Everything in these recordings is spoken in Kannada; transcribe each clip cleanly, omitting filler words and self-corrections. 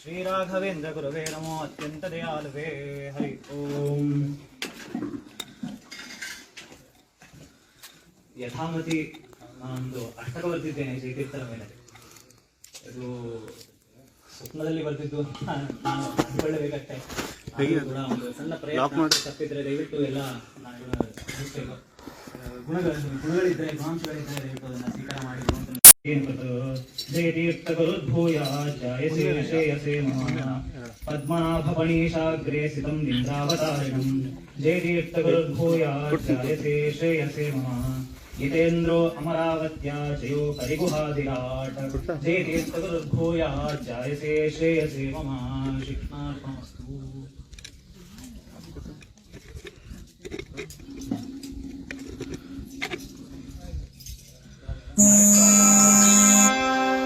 ಶ್ರೀರಾಘವೇಂದ್ರ ಗುರುವೇ ನಮೋ ಅತ್ಯಂತ ದಯಾಳುವೇ. ಹರಿ ಓಂ. ಯಥಾಮತಿ ನಾನೊಂದು ಅಷ್ಟಕ ಬರೆದಿದ್ದೇನೆ ಶ್ರೀತೀರ್ಥರ ಮೇಲೆ. ಇದು ಸ್ವಪ್ನದಲ್ಲಿ ಬರ್ತಿದ್ದು, ನಾನು ಅಂದ್ಕೊಳ್ಳಬೇಕಷ್ಟೇ. ಕೂಡ ಒಂದು ಸಣ್ಣ ಪ್ರಯತ್ನ ತಪ್ಪಿದ್ರೆ ದಯವಿಟ್ಟು ಎಲ್ಲ ನಾನು ಗುಣಗಳಿದ್ರೆ ಗುಣಾಂಶಗಳಿದ್ರೆ ದಯವಿಟ್ಟು ಅದನ್ನು ಸ್ವೀಕಾರ ಮಾಡಿ. ಪದ್ಮನಾಭಪಣೀಶಾಗ್ರೇ ಸ್ಥಿತಂ ಇಂದ್ರಾವತಾರಿಣಂ ಜಯತೀರ್ಥಗುರುರ್ಭೂಯಾಜ್ಜಾಯಸೇ ಶ್ರೇಯಸೇ ಮಮ. ಜಿತೇಂದ್ರೋ ಅಮರಾವತ್ಯಾ ಜಯೋ ಪರಿಗುಹಾದಿರಾಟ್ ಜಯತೀರ್ಥಗುರುರ್ಭೂಯಾಜ್ಜಾಯಸೇ ಶ್ರೇಯಸೇ ಮಮ. ಶ್ರೀಕೃಷ್ಣಾರ್ಪಣಮಸ್ತು.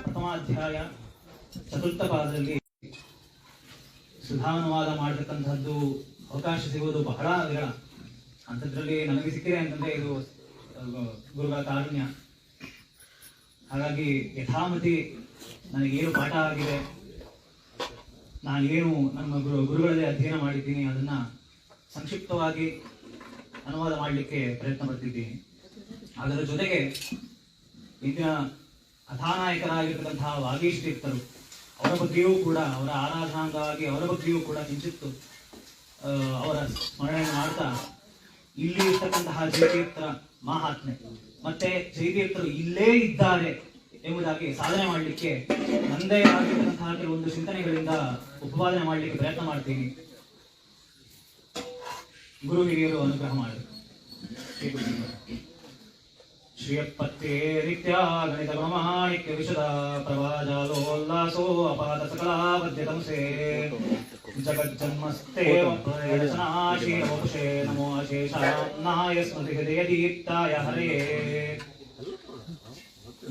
ಪ್ರಥಮಾಧ್ಯಾಯ ಚತುರ್ಥ ಪಾದದಲ್ಲಿ ಸುಧಾನುವಾದ ಮಾಡತಕ್ಕಂಥದ್ದು ಅವಕಾಶ ಸಿಗುವುದು ಬಹಳ ವಿರಳ. ಅಂಥದ್ರಲ್ಲಿ ನನಗೆ ಸಿಕ್ಕಿದೆ ಅಂತಂದ್ರೆ ಇದು ಗುರುಗಳ ಕಾರುಣ್ಯ. ಹಾಗಾಗಿ ಯಥಾಮತಿ ನನಗೇನು ಪಾಠ ಆಗಿದೆ, ನಾನೇನು ನಮ್ಮ ಗುರುಗಳಲ್ಲಿ ಅಧ್ಯಯನ ಮಾಡಿದ್ದೀನಿ ಅದನ್ನ ಸಂಕ್ಷಿಪ್ತವಾಗಿ ಅನುವಾದ ಮಾಡಲಿಕ್ಕೆ ಪ್ರಯತ್ನ ಪಡ್ತಿದ್ದೀನಿ. ಅದರ ಜೊತೆಗೆ ಇಂದಿನ ಕಥಾನಾಯಕರಾಗಿರ್ತಕ್ಕಂತಹ ವಾಗೀಶ್ ತೀರ್ಥರು ಅವರ ಬಗ್ಗೆಯೂ ಕೂಡ, ಅವರ ಆರಾಧನಾಂಗವಾಗಿ ಅವರ ಬಗ್ಗೆಯೂ ಕೂಡ ಕಿಂಚಿತ್ತು ಅವರ ಸ್ಮರಣೆಯನ್ನು ಮಾಡ್ತಾ, ಇಲ್ಲಿ ಇರ್ತಕ್ಕಂತಹ ಜಯತೀರ್ಥರ ಮಹಾತ್ಮೆ ಮತ್ತೆ ಜಯತೀರ್ಥರು ಇಲ್ಲೇ ಇದ್ದಾರೆ ಎಂಬುದಾಗಿ ಸಾಧನೆ ಮಾಡಲಿಕ್ಕೆ ನಂದೇ ಆಗಿರ್ತಕ್ಕಂತಹ ಕೆಲವೊಂದು ಚಿಂತನೆಗಳಿಂದ ಉಪವಾದನೆ ಮಾಡಲಿಕ್ಕೆ ಪ್ರಯತ್ನ ಮಾಡ್ತೀನಿ. ಗುರು ಹಿರಿಯರು ಅನುಗ್ರಹ ಮಾಡಿ. ಶ್ರೀಯಪ್ಪತ್ತೇ ನಿತ್ಯ ಗಣಿತ ಪ್ರಮಾಣಿಕ್ಯ ವಿಶದ ಪ್ರವಾಜಾಲೋಲ್ಲಾಸೋ ಅಪಾದ ಸಕಲಾವದ್ಯತಂಸೇ ಜಗಜ್ಜನ್ಮಸ್ತೇವ ಪ್ರಯಶನಾಶೀನವಪುಷೇ ನಮೋ ಅಶೇಷಾನ್ನಾಯ ಸ್ಮೃತಿ ಹೃದಯದೀಪ್ತಾಯ ಹರಯೇ.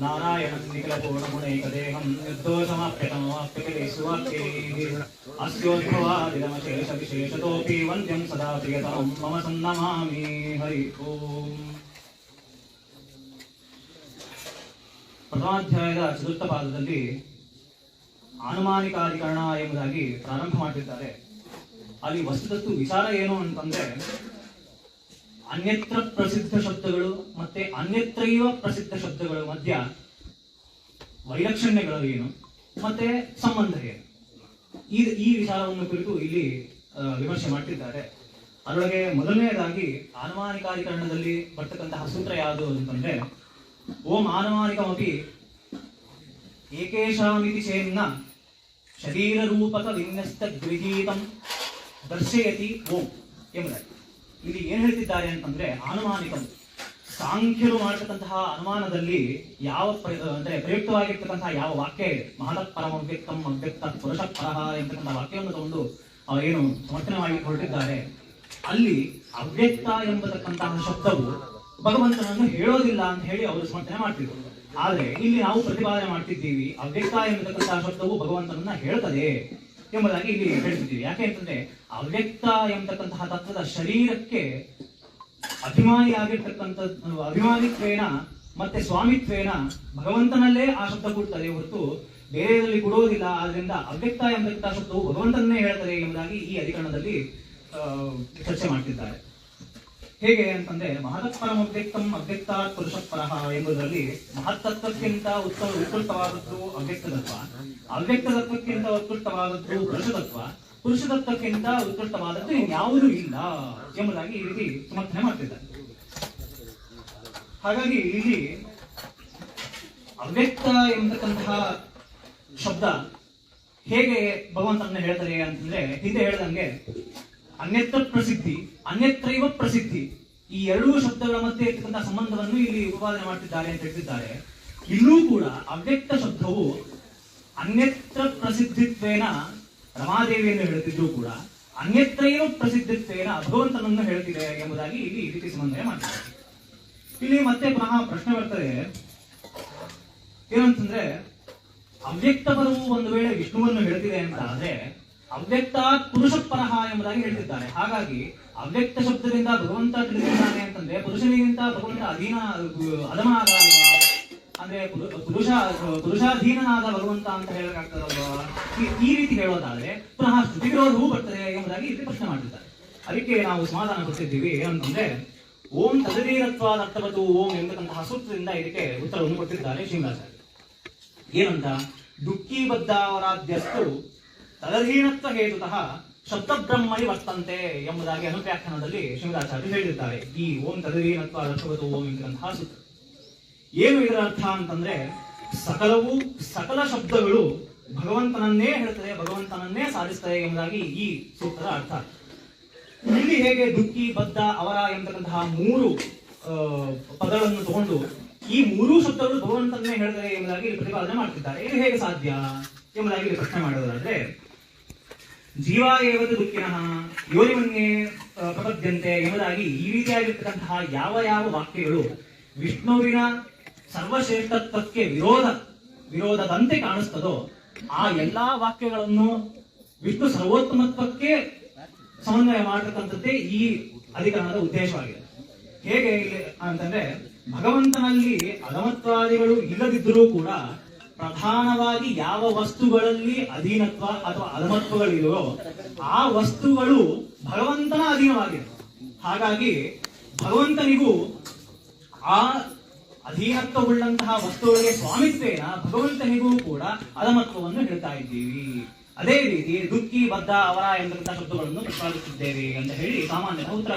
ನಾರಾಯಣಂ ನಿಖಿಲಪೂರ್ಣಗುಣೈಕದೇಹಂ ನಿರ್ದೋಷಮಾಪ್ಯತಮವಾಪ್ಯಕಲೇಸುವಾಕ್ಯೈಃ ಅಸ್ಯೋದ್ಭವಾದಿದಮಶೇಷ ವಿಶೇಷತೋಪಿ ವಂದ್ಯಂ ಸದಾ ಪ್ರಿಯತಮಂ ಮಮ ಸನ್ನಮಾಮಿ. ಹರಿ ಓಂ. ಪ್ರಥಮಾಧ್ಯಾಯದ ಚತುರ್ಥ ಪಾದದಲ್ಲಿ ಆನುಮಾನಿಕಾಧಿಕರಣ ಎಂಬುದಾಗಿ ಪ್ರಾರಂಭ ಮಾಡಿದ್ದಾರೆ. ಅಲ್ಲಿ ವಸ್ತುತತ್ವ ವಿಚಾರ ಏನು ಅಂತಂದ್ರೆ, ಅನ್ಯತ್ರ ಪ್ರಸಿದ್ಧ ಶಬ್ದಗಳು ಮತ್ತೆ ಅನ್ಯತ್ರೈವ ಪ್ರಸಿದ್ಧ ಶಬ್ದಗಳ ಮಧ್ಯ ವೈಲಕ್ಷಣ್ಯಗಳು ಏನು ಮತ್ತೆ ಸಂಬಂಧ ಏನು, ಈ ವಿಚಾರವನ್ನು ಕುರಿತು ಇಲ್ಲಿ ವಿಮರ್ಶೆ ಮಾಡ್ತಿದ್ದಾರೆ. ಅದರೊಳಗೆ ಮೊದಲನೆಯದಾಗಿ ಆನುಮಾನಿಕಾಧಿಕರಣದಲ್ಲಿ ಬರ್ತಕ್ಕಂತಹ ಸೂತ್ರ ಯಾವುದು ಅಂತಂದ್ರೆ, ಓಂ ಆನುಮಾನಿಕಮಪಿ ಏಕೇಶಾಮಿತಿ ಚೇನ್ನ ಶರೀರ ರೂಪಕ ವಿನ್ಯಸ್ತ ಗೃಹೀತಂ ದರ್ಶಯತಿ ಓಂ ಎಂಬುದಾಗಿ. ಇಲ್ಲಿ ಏನ್ ಹೇಳ್ತಿದ್ದಾರೆ ಅಂತಂದ್ರೆ, ಆನುಮಾನಿಕಂ ಸಾಂಖ್ಯರು ಮಾಡತಕ್ಕಂತಹ ಅನುಮಾನದಲ್ಲಿ ಯಾವ ಅಂದ್ರೆ ಪ್ರಯುಕ್ತವಾಗಿರ್ತಕ್ಕಂತಹ ಯಾವ ವಾಕ್ಯ ಇದೆ, ಮಹತಃ ಪರಮ ಅವ್ಯಕ್ತಂ ಅವ್ಯಕ್ತ ಪುರುಷ ಪರಹ ಎಂಬತಕ್ಕಂತಹ ವಾಕ್ಯವನ್ನು ತಗೊಂಡು ಏನು ಸಮರ್ಥನೆ ಮಾಡಿ ಹೊರಟಿದ್ದಾರೆ. ಅಲ್ಲಿ ಅವ್ಯಕ್ತ ಎಂಬತಕ್ಕಂತಹ ಶಬ್ದವು ಭಗವಂತನನ್ನು ಹೇಳೋದಿಲ್ಲ ಅಂತ ಹೇಳಿ ಅವರು ಸಮರ್ಥನೆ ಮಾಡ್ತಿದ್ರು. ಆದ್ರೆ ಇಲ್ಲಿ ನಾವು ಪ್ರತಿಪಾದನೆ ಮಾಡ್ತಿದ್ದೀವಿ, ಅವ್ಯಕ್ತ ಎಂಬತಕ್ಕಂತಹ ಶಬ್ದವು ಭಗವಂತನನ್ನ ಹೇಳ್ತದೆ ಎಂಬುದಾಗಿ ಇಲ್ಲಿ ಹೇಳ್ತಿದ್ದೀವಿ. ಯಾಕೆ ಅಂತಂದ್ರೆ, ಅವ್ಯಕ್ತ ಎಂಬತಕ್ಕಂತಹ ತತ್ವದ ಶರೀರಕ್ಕೆ ಅಭಿಮಾನಿಯಾಗಿರ್ತಕ್ಕಂಥ ಅಭಿಮಾನಿತ್ವೇನ ಮತ್ತೆ ಸ್ವಾಮಿತ್ವೇನ ಭಗವಂತನಲ್ಲೇ ಆ ಶಬ್ದ ಕೊಡ್ತದೆ ಹೊರತು ಬೇರೆಯಲ್ಲಿ ಕೊಡೋದಿಲ್ಲ. ಆದ್ರಿಂದ ಅವ್ಯಕ್ತ ಎಂಬತಕ್ಕಂತಹ ಶಬ್ದವು ಭಗವಂತನನ್ನೇ ಹೇಳ್ತದೆ ಎಂಬುದಾಗಿ ಈ ಅಧಿಕರಣದಲ್ಲಿ ಚರ್ಚೆ ಮಾಡ್ತಿದ್ದಾರೆ. ಹೇಗೆ ಅಂತಂದ್ರೆ, ಮಹತಃ ಪರಮ ಅವ್ಯಕ್ತಂ ಅವ್ಯಕ್ತಾತ್ ಪುರುಷ ಪರಹ ಎಂಬುದರಲ್ಲಿ ಮಹತ್ತತ್ವಕ್ಕಿಂತ ಉತ್ಕೃಷ್ಟವಾದದ್ದು ಅವ್ಯಕ್ತತತ್ವ, ಅವ್ಯಕ್ತತತ್ವಕ್ಕಿಂತ ಉತ್ಕೃಷ್ಟವಾದದ್ದು ಪುರುಷತತ್ವ, ಪುರುಷತತ್ವಕ್ಕಿಂತ ಉತ್ಕೃಷ್ಟವಾದದ್ದು ಇನ್ಯಾವುದೂ ಇಲ್ಲ ಎಂಬುದಾಗಿ ಈ ರೀತಿ ಸಮರ್ಥನೆ ಮಾಡ್ತಿದ್ದಾರೆ. ಹಾಗಾಗಿ ಇಲ್ಲಿ ಅವ್ಯಕ್ತ ಎಂಬತಕ್ಕಂತಹ ಶಬ್ದ ಹೇಗೆ ಭಗವಂತನನ್ನ ಹೇಳ್ತಾರೆ ಅಂತಂದ್ರೆ, ಹಿಂದೆ ಹೇಳ್ದಂಗೆ ಅನ್ಯತ್ರ ಪ್ರಸಿದ್ಧಿ ಅನ್ಯತ್ರೈವ ಪ್ರಸಿದ್ಧಿ ಈ ಎರಡೂ ಶಬ್ದಗಳ ಮಧ್ಯೆ ಇರ್ತಕ್ಕಂತಹ ಸಂಬಂಧವನ್ನು ಇಲ್ಲಿ ಉಪಪಾದನೆ ಮಾಡ್ತಿದ್ದಾರೆ ಅಂತ ಹೇಳ್ತಿದ್ದಾರೆ. ಇಲ್ಲೂ ಕೂಡ ಅವ್ಯಕ್ತ ಶಬ್ದವು ಅನ್ಯತ್ರ ಪ್ರಸಿದ್ಧಿತ್ವೇನ ರಮಾದೇವಿಯನ್ನು ಹೇಳುತ್ತಿದ್ರು ಕೂಡ ಅನ್ಯತ್ರೈವ ಪ್ರಸಿದ್ಧಿತ್ವೇನ ಭಗವಂತನನ್ನು ಹೇಳ್ತಿದೆ ಎಂಬುದಾಗಿ ಇಲ್ಲಿ ಈ ರೀತಿ ಸಂಬಂಧನೆ ಮಾಡ್ತಾರೆ. ಇಲ್ಲಿ ಮತ್ತೆ ಪುನಃ ಪ್ರಶ್ನೆ ಬರ್ತದೆ, ಏನಂತಂದ್ರೆ, ಅವ್ಯಕ್ತ ಪದವು ಒಂದು ವೇಳೆ ವಿಷ್ಣುವನ್ನು ಹೇಳ್ತಿದೆ ಅಂತ ಆದ್ರೆ ಅವ್ಯಕ್ತ ಪುರುಷ ಪರಹ ಎಂಬುದಾಗಿ ಹೇಳ್ತಿದ್ದಾರೆ. ಹಾಗಾಗಿ ಅವ್ಯಕ್ತ ಶಬ್ದದಿಂದ ಭಗವಂತ ತಿಳಿದಿದ್ದಾನೆ ಅಂತಂದ್ರೆ ಪುರುಷನಿಗಿಂತ ಭಗವಂತ ಅಧೀನ ಅಧಮ ಅಂದ್ರೆ ಪುರುಷಾಧೀನನಾದ ಭಗವಂತ ಅಂತ ಹೇಳಕ್ಕಾಗ್ತದಲ್ವಾ? ಈ ರೀತಿ ಹೇಳೋದಾದ್ರೆ ಪುನಃ ಶ್ರುತಿ ವಿರೋಧವೂ ಬರ್ತದೆ ಎಂಬುದಾಗಿ ಇಲ್ಲಿ ಪ್ರಶ್ನೆ ಮಾಡಿರ್ತಾರೆ. ಅದಕ್ಕೆ ನಾವು ಸಮಾಧಾನ ಕೊಟ್ಟಿದ್ದೀವಿ. ಏನಂತಂದ್ರೆ ಓಂ ತದಧೀನತ್ವಾದ ಅರ್ಥವತ್ತು ಓಂ ಎಂಬಂತಹ ಸೂತ್ರದಿಂದ ಇದಕ್ಕೆ ಉತ್ತರವನ್ನು ಕೊಟ್ಟಿದ್ದಾರೆ ಶ್ರೀನಿವಾಚಾರ್ಯ. ಏನಂತ? ದುಃಖಿ ಬದ್ಧಾವರಾಧ್ಯಸ್ತು ತದಧೀನತ್ವ ಹೇತುತಃ ಶಬ್ದಬ್ರಹ್ಮಣಿ ವರ್ತಂತೆ ಎಂಬುದಾಗಿ ಅನುವ್ಯಾಖ್ಯಾನದಲ್ಲಿ ಶ್ರೀನಿವಾಚಾರ್ಯರು ಹೇಳಿರ್ತಾರೆ. ಈ ಓಂ ತದಧೀನತ್ವ ಅರ್ಥವತ್ತು ಓಂ ಎಂಬಂತಹ ಸೂತ್ರ ಏನು ಇದರ ಅರ್ಥ ಅಂತಂದ್ರೆ ಸಕಲ ಶಬ್ದಗಳು ಭಗವಂತನನ್ನೇ ಹೇಳ್ತದೆ, ಭಗವಂತನನ್ನೇ ಸಾಧಿಸ್ತದೆ ಎಂಬುದಾಗಿ ಈ ಸೂತ್ರದ ಅರ್ಥ. ಇಲ್ಲಿ ಹೇಗೆ ದುಃಖಿ ಬದ್ಧ ಅವರ ಎಂಬತಕ್ಕಂತಹ ಮೂರು ಪದಗಳನ್ನು ತಗೊಂಡು ಈ ಮೂರೂ ಶಬ್ದಗಳು ಭಗವಂತನನ್ನೇ ಹೇಳ್ತದೆ ಎಂಬುದಾಗಿ ಇಲ್ಲಿ ಪ್ರತಿಪಾದನೆ ಮಾಡ್ತಿದ್ದಾರೆ. ಇದು ಹೇಗೆ ಸಾಧ್ಯ ಎಂಬುದಾಗಿ ಇಲ್ಲಿ ಪ್ರಶ್ನೆ ಮಾಡೋದಾದ್ರೆ, ಜೀವ ಏವತ್ತು ದುಃಖಿನಃ ಯೋನಿಮನ್ಯೇ ಪ್ರಪದ್ಯಂತೆ ಎಂಬುದಾಗಿ ಈ ರೀತಿಯಾಗಿರ್ತಕ್ಕಂತಹ ಯಾವ ಯಾವ ವಾಕ್ಯಗಳು ವಿಷ್ಣುವಿನ ಸರ್ವಶ್ರೇಷ್ಠತ್ವಕ್ಕೆ ವಿರೋಧದಂತೆ ಕಾಣಿಸ್ತದೋ ಆ ಎಲ್ಲಾ ವಾಕ್ಯಗಳನ್ನು ವಿಷ್ಣು ಸರ್ವೋತ್ತಮತ್ವಕ್ಕೆ ಸಮನ್ವಯ ಮಾಡತಕ್ಕಂಥದ್ದೇ ಈ ಅಧಿಕರಣದ ಉದ್ದೇಶವಾಗಿದೆ. ಹೇಗೆ ಅಂತಂದ್ರೆ, ಭಗವಂತನಲ್ಲಿ ಅಧಮತ್ವಾದಿಗಳು ಇಲ್ಲದಿದ್ದರೂ ಕೂಡ ಪ್ರಧಾನವಾಗಿ ಯಾವ ವಸ್ತುಗಳಲ್ಲಿ ಅಧೀನತ್ವ ಅಥವಾ ಅಧಮತ್ವಗಳಿವೆಯೋ ಆ ವಸ್ತುಗಳು ಭಗವಂತನ ಅಧೀನವಾಗಿದೆ. ಹಾಗಾಗಿ ಭಗವಂತನಿಗೂ ಆ ಅಧೀನತ್ವವುಳ್ಳಂತಹ ವಸ್ತುಗಳಿಗೆ ಸ್ವಾಮಿತ್ವೇನ ಭಗವಂತನಿಗೂ ಕೂಡ ಅಧಮತ್ವವನ್ನು ಹೇಳ್ತಾ ಇದ್ದೀವಿ. ಅದೇ ರೀತಿ ದುಃಖಿ ಬದ್ಧ ಅವರ ಎಂಬಂತಹ ಶಬ್ದಗಳನ್ನು ಪ್ರತಿಪಾದಿಸಿದ್ದೇವೆ ಅಂತ ಹೇಳಿ ಸಾಮಾನ್ಯ ಉತ್ತರ